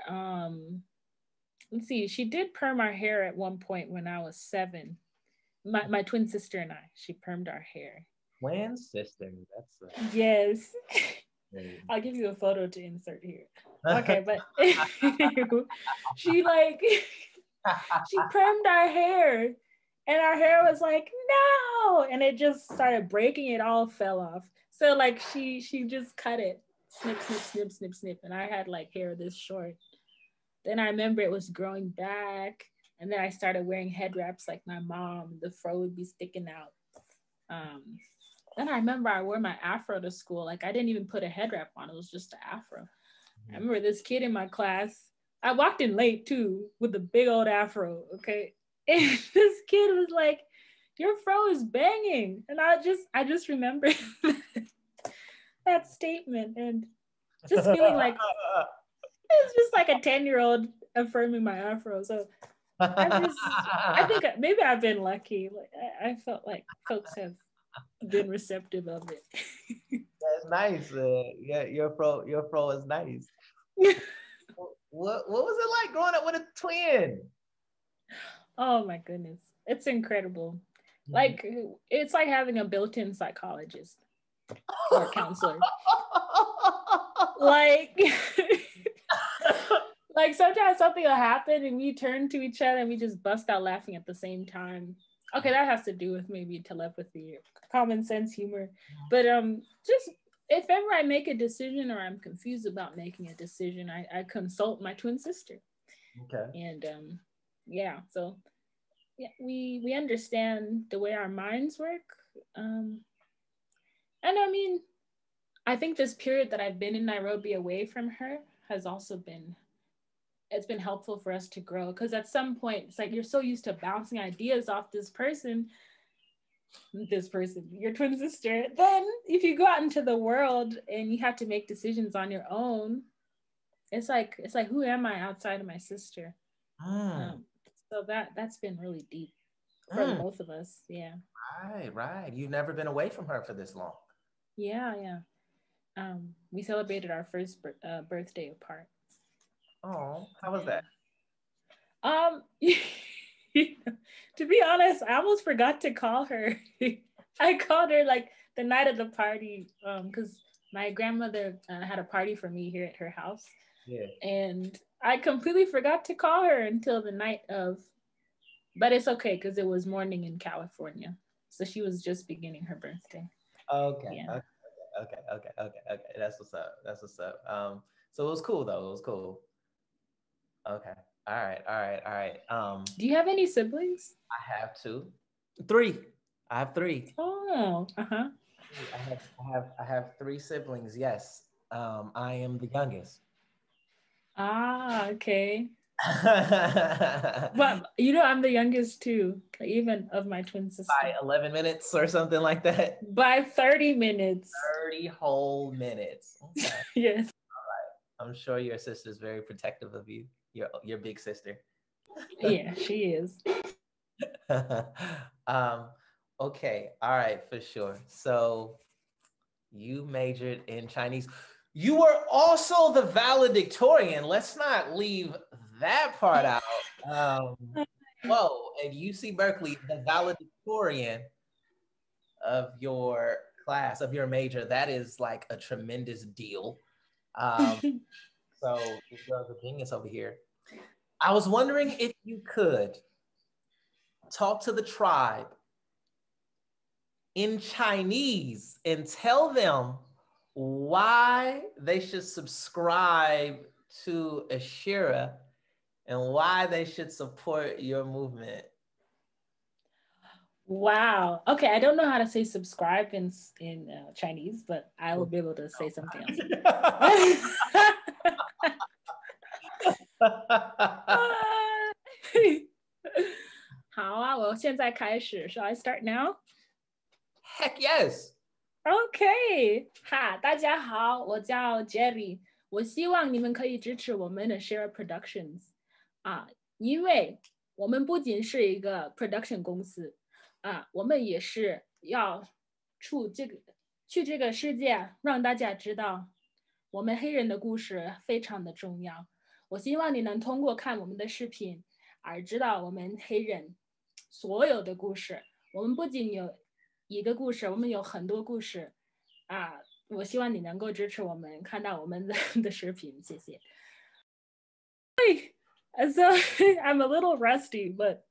let's see, she did perm our hair at one point when I was 7. My twin sister and she permed our hair. Twin sister. Yes. I'll give you a photo to insert here. Okay, but she like she permed our hair, and our hair was like, no, and it just started breaking. It all fell off. So like she just cut it, snip, snip, snip, snip, snip, and I had like hair this short. Then I remember it was growing back, and then I started wearing head wraps like my mom. The fro would be sticking out. Um, then I remember I wore my afro to school. Like, I didn't even put a head wrap on. It was just an afro. I remember this kid in my class. I walked in late too with a big old afro. Okay. And this kid was like, "Your fro is banging." And I just remember that statement, and just feeling like it's just like a 10-year-old affirming my afro. So I think maybe I've been lucky. Like, I felt like folks have been receptive of it. That's nice. Yeah, your fro is nice. What was it like growing up with a twin? Oh my goodness, it's incredible. Like, it's like having a built-in psychologist or counselor. Like, like sometimes something will happen and we turn to each other and we just bust out laughing at the same time. Okay, that has to do with maybe telepathy or common sense humor. But just if ever I make a decision or I'm confused about making a decision, I consult my twin sister. Okay. And yeah, so yeah, we understand the way our minds work. And I mean, I think this period that I've been in Nairobi away from her has also it's been helpful for us to grow, because at some point it's like you're so used to bouncing ideas off this person, your twin sister. Then if you go out into the world and you have to make decisions on your own, it's like who am I outside of my sister? So that's been really deep for the both of us. Yeah. Right. You've never been away from her for this long. Yeah. We celebrated our first birthday apart. Oh, how was that? Um, To be honest, I almost forgot to call her. I called her like the night of the party because my grandmother had a party for me here at her house. Yeah. And I completely forgot to call her until the night of, but it's okay because it was morning in California. So she was just beginning her birthday. Okay. Yeah. Okay. Okay. That's what's up. That's what's up. So it was cool though. It was cool. Okay. All right. Do you have any siblings? I have two. Three. I have three. Oh, uh-huh. I have three siblings. Yes. I am the youngest. Ah, okay. By But I'm the youngest too, even of my twin sister. 11 minutes or something like that. By 30 minutes. 30 whole minutes. Okay. Yes. I'm sure your sister's very protective of you. Your big sister. Yeah, she is. um, okay. All right, for sure. So you majored in Chinese. You were also the valedictorian. Let's not leave that part out. Whoa, at UC Berkeley, the valedictorian of your class, of your major, that is like a tremendous deal. So this girl's a genius over here. I was wondering if you could talk to the tribe in Chinese and tell them why they should subscribe to Ashira and why they should support your movement. Wow. Okay, I don't know how to say subscribe in Chinese, but I will be able to say something else. 好啊，我现在开始。Shall I start now? Heck yes. Okay. 哈，大家好，我叫 Jerry。我希望你们可以支持我们的 Share Productions 啊，因为我们不仅是一个 production 公司啊，我们也是要去这个世界，让大家知道我们黑人的故事非常的重要。我希望你能通过看我们的视频而知道我们黑人所有的故事。我们不仅有一个故事，我们有很多故事啊！我希望你能够支持我们，看到我们的视频，谢谢。So I'm a little rusty, but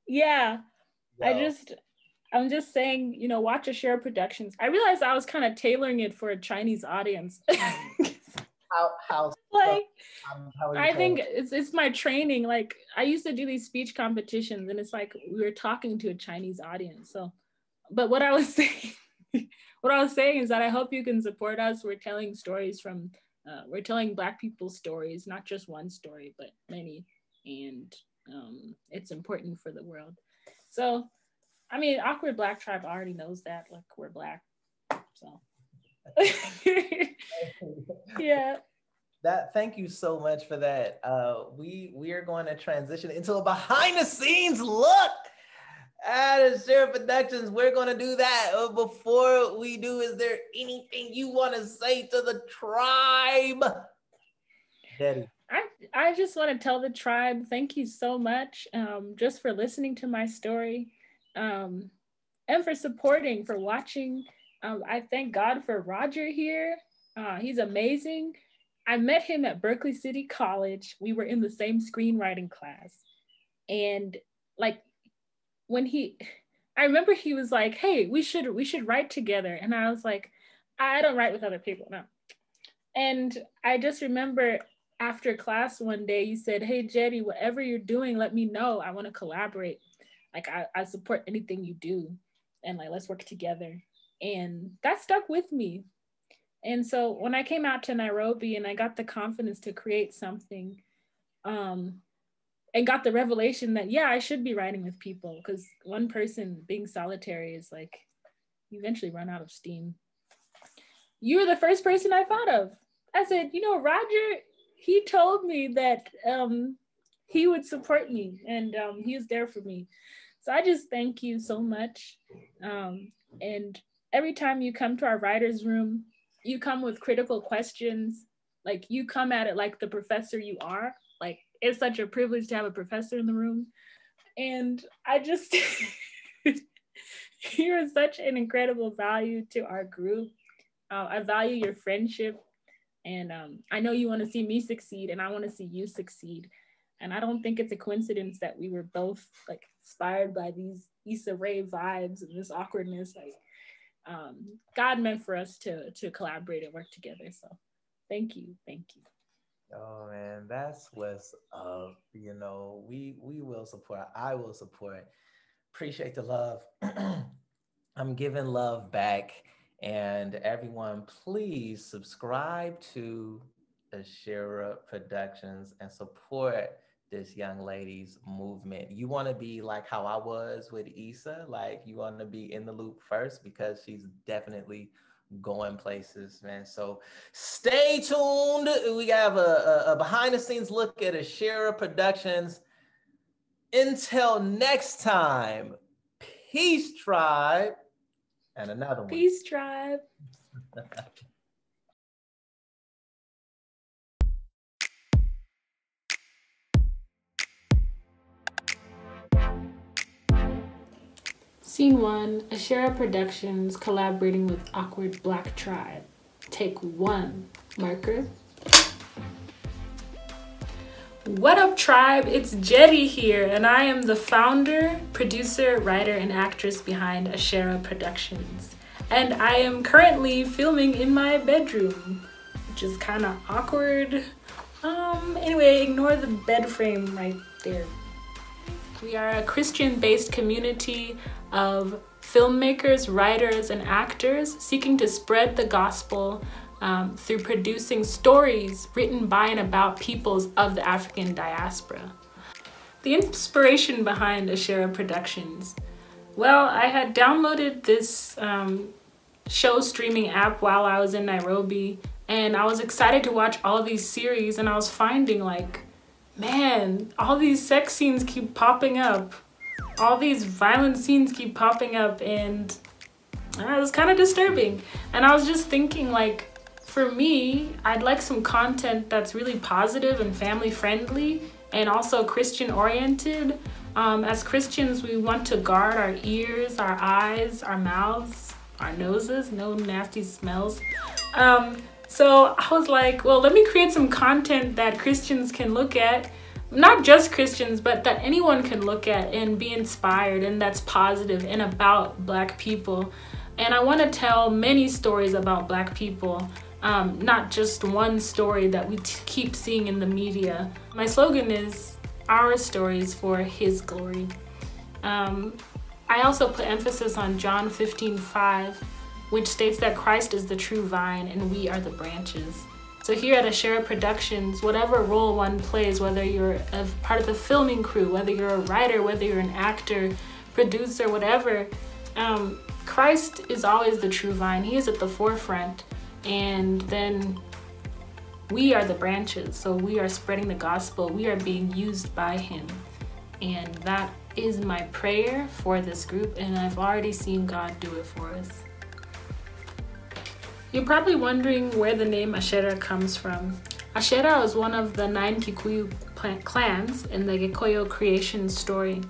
yeah, I'm just saying, watch a Share Productions. I realized I was kind of tailoring it for a Chinese audience. How like I think it's my training. Like I used to do these speech competitions, and it's like we were talking to a Chinese audience. So, but what I was saying is that I hope you can support us. We're telling stories from we're telling Black people's stories, not just one story, but many, and it's important for the world. So, I mean, Awkward Black Tribe already knows that. Like we're Black, so. Yeah. Thank you so much for that. We are going to transition into a behind the scenes look at Share Productions. We're going to do that. Before we do, is there anything you want to say to the tribe? Daddy. I just want to tell the tribe, thank you so much just for listening to my story and for supporting, for watching. I thank God for Roger here. He's amazing. I met him at Berkeley City College. We were in the same screenwriting class. And like I remember he was like, hey, we should write together. And I was like, I don't write with other people, no. And I just remember after class one day, you said, hey, Jetty, whatever you're doing, let me know. I want to collaborate. Like I support anything you do. And like, let's work together. And that stuck with me. And so when I came out to Nairobi and I got the confidence to create something and got the revelation that, yeah, I should be writing with people because one person being solitary is like, you eventually run out of steam. You were the first person I thought of. I said, Roger, he told me that he would support me and he was there for me. So I just thank you so much. And every time you come to our writer's room, you come with critical questions. Like you come at it like the professor you are. Like it's such a privilege to have a professor in the room. And I just, you're such an incredible value to our group. I value your friendship. And I know you want to see me succeed, and I want to see you succeed. And I don't think it's a coincidence that we were both like inspired by these Issa Rae vibes and this awkwardness. Like, God meant for us to collaborate and work together. So thank you. Oh man, that's what's up. You know, we will support. I will support. Appreciate the love. I'm giving love back. And everyone, please subscribe to Ashera Productions and support this young lady's movement. You want to be like how I was with Issa, like you want to be in the loop first, because she's definitely going places, man. So stay tuned. We have a behind the scenes look at Ashera Productions. Until next time, peace, tribe. And another one. Peace, tribe. Scene 1, Ashera Productions collaborating with Awkward Black Tribe. Take 1, marker. What up, tribe? It's Jetty here, and I am the founder, producer, writer, and actress behind Ashera Productions. And I am currently filming in my bedroom, which is kind of awkward. Anyway, ignore the bed frame right there. We are a Christian-based community of filmmakers, writers, and actors seeking to spread the gospel through producing stories written by and about peoples of the African diaspora. The inspiration behind Ashera Productions. Well, I had downloaded this show streaming app while I was in Nairobi, and I was excited to watch all these series, and I was finding like, man, all these sex scenes keep popping up. All these violent scenes keep popping up, and it was kind of disturbing. And I was just thinking, like, for me, I'd like some content that's really positive and family friendly and also Christian oriented. As Christians, we want to guard our ears, our eyes, our mouths, our noses, no nasty smells. So I was like, well, let me create some content that Christians can look at. Not just Christians, but that anyone can look at and be inspired, and that's positive and about Black people. And I want to tell many stories about Black people, not just one story that we keep seeing in the media. My slogan is our stories for His glory. I also put emphasis on John 15:5, which states that Christ is the true vine and we are the branches. So here at Ashera Productions, whatever role one plays, whether you're a part of the filming crew, whether you're a writer, whether you're an actor, producer, whatever, Christ is always the true vine. He is at the forefront. And then we are the branches. So we are spreading the gospel. We are being used by Him. And that is my prayer for this group. And I've already seen God do it for us. You're probably wondering where the name Ashera comes from. Ashera is one of the 9 Kikuyu clans in the Gikuyu creation story.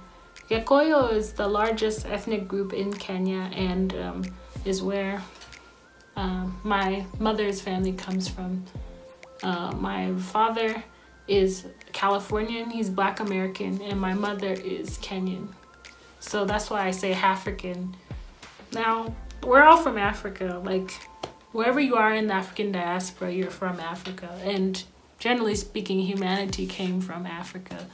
Gikuyu is the largest ethnic group in Kenya and is where my mother's family comes from. My father is Californian, he's Black American, and my mother is Kenyan. So that's why I say Halfrican. Now, we're all from Africa. Like, wherever you are in the African diaspora, you're from Africa. And generally speaking, humanity came from Africa.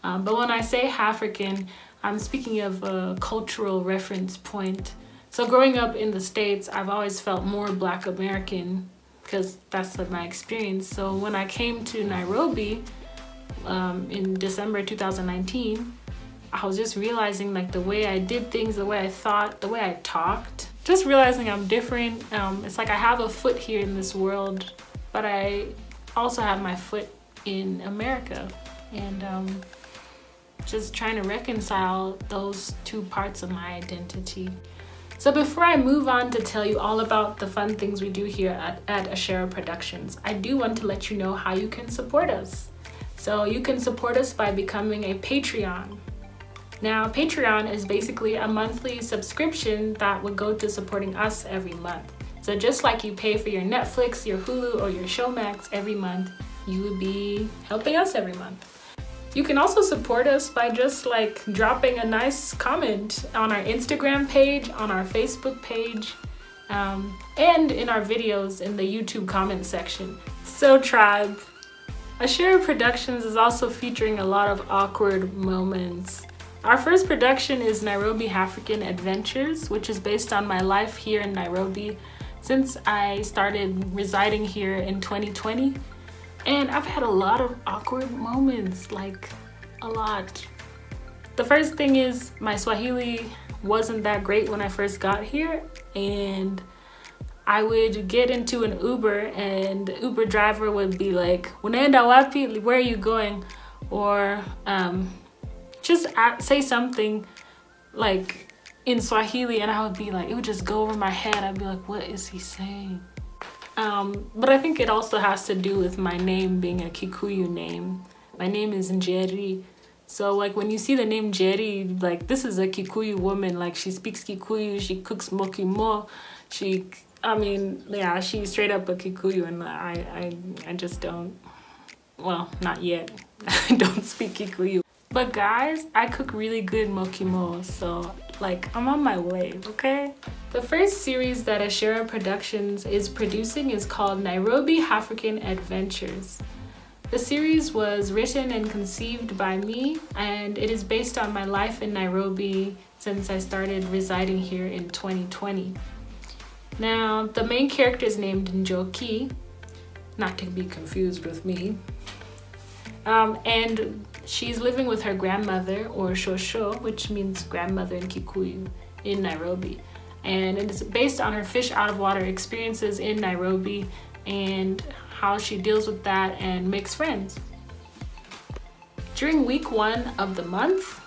But when I say Halfrican, I'm speaking of a cultural reference point. So growing up in the States, I've always felt more Black American because that's my experience. So when I came to Nairobi in December 2019, I was just realizing like the way I did things, the way I thought, the way I talked, just realizing I'm different. It's like I have a foot here in this world, but I also have my foot in America. And just trying to reconcile those two parts of my identity. So before I move on to tell you all about the fun things we do here at Ashera Productions, I do want to let you know how you can support us. So you can support us by becoming a Patreon. Now, Patreon is basically a monthly subscription that would go to supporting us every month. So just like you pay for your Netflix, your Hulu, or your Showmax every month, you would be helping us every month. You can also support us by just like dropping a nice comment on our Instagram page, on our Facebook page, and in our videos in the YouTube comment section. So tribe, Ashera Productions is also featuring a lot of awkward moments. Our first production is Nairobi Halfrican Adventures, which is based on my life here in Nairobi since I started residing here in 2020. And I've had a lot of awkward moments, like a lot. The first thing is my Swahili wasn't that great when I first got here, and I would get into an Uber and the Uber driver would be like, "Unaenda wapi? Where are you going?" Or just say something like in Swahili, and I would be like, it would just go over my head. I'd be like, what is he saying? But I think it also has to do with my name being a Kikuyu name. My name is Njeri. So like when you see the name Njeri, like this is a Kikuyu woman. Like she speaks Kikuyu, she cooks mokimo. She's straight up a Kikuyu, and I just don't, well, not yet. I don't speak Kikuyu. But guys, I cook really good mokimo, so like I'm on my way, okay? The first series that Ashera Productions is producing is called Nairobi Halfrican Adventures. The series was written and conceived by me, and it is based on my life in Nairobi since I started residing here in 2020. Now, the main character is named Njoki, not to be confused with me, and she's living with her grandmother, or Shosho, which means grandmother in Kikuyu, in Nairobi. And it is based on her fish out of water experiences in Nairobi and how she deals with that and makes friends. During week 1 of the month,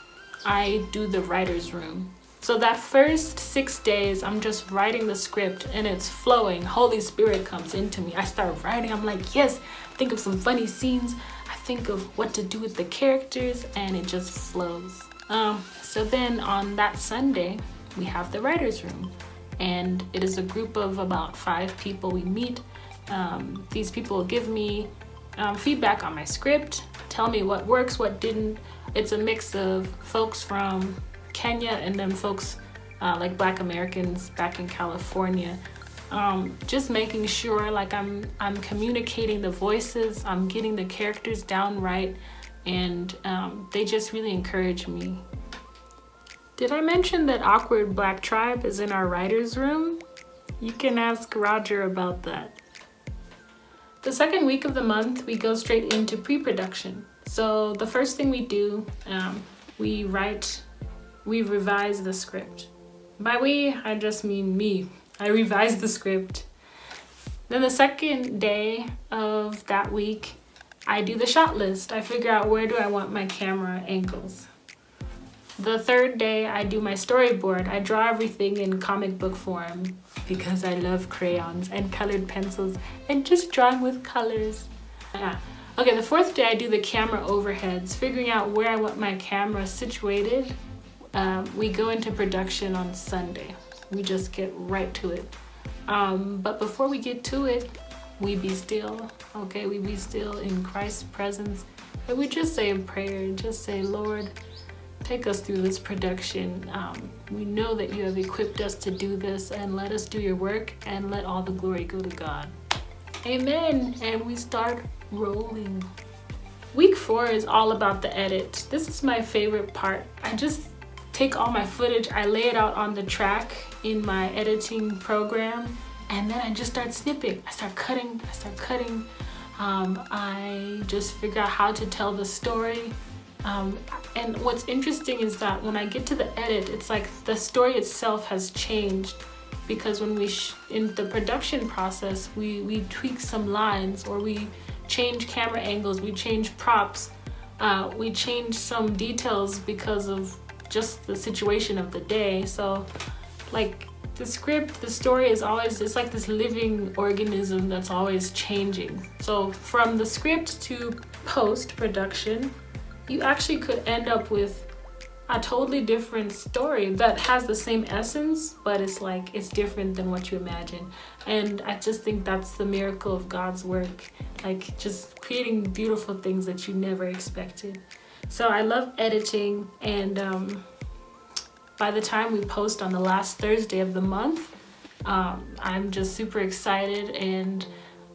I do the writer's room. So that first 6 days, I'm just writing the script and it's flowing. Holy Spirit comes into me. I start writing, I'm like, yes, think of some funny scenes. I think of what to do with the characters, and it just flows. So then on that Sunday, we have the writer's room, and it is a group of about 5 people we meet. These people will give me feedback on my script, tell me what works, what didn't. It's a mix of folks from Kenya and then folks like Black Americans back in California. Just making sure like I'm communicating the voices, I'm getting the characters down right, and they just really encourage me. Did I mention that Awkward Black Tribe is in our writer's room? You can ask Roger about that. The second week of the month, we go straight into pre-production. So the first thing we do, we revise the script. By we, I just mean me. I revise the script. Then the second day of that week, I do the shot list. I figure out where do I want my camera angles. The third day, I do my storyboard. I draw everything in comic book form because I love crayons and colored pencils and just drawing with colors. Okay, the fourth day, I do the camera overheads, figuring out where I want my camera situated. We go into production on Sunday. We just get right to it. But before we get to it, we be still, okay? We be still in Christ's presence. And we just say a prayer, just say, Lord, take us through this production. We know that you have equipped us to do this, and let us do your work and let all the glory go to God. Amen. And we start rolling. Week 4 is all about the edit. This is my favorite part. I just take all my footage, I lay it out on the track in my editing program, and then I just start snipping. I start cutting. I just figure out how to tell the story. And what's interesting is that when I get to the edit, it's like the story itself has changed, because when in the production process, we tweak some lines, or we change camera angles, we change props, we change some details because of just the situation of the day. So like the script, the story is always, it's like this living organism that's always changing. So from the script to post-production, you actually could end up with a totally different story that has the same essence, but it's like it's different than what you imagine. And I just think that's the miracle of God's work, like just creating beautiful things that you never expected. So I love editing, and by the time we post on the last Thursday of the month, I'm just super excited, and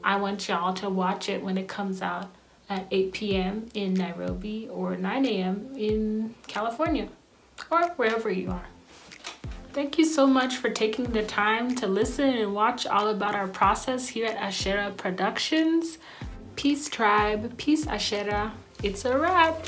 I want y'all to watch it when it comes out at 8 p.m. in Nairobi or 9 a.m. in California or wherever you are. Thank you so much for taking the time to listen and watch all about our process here at Ashera Productions. Peace tribe, peace Ashera. It's a wrap.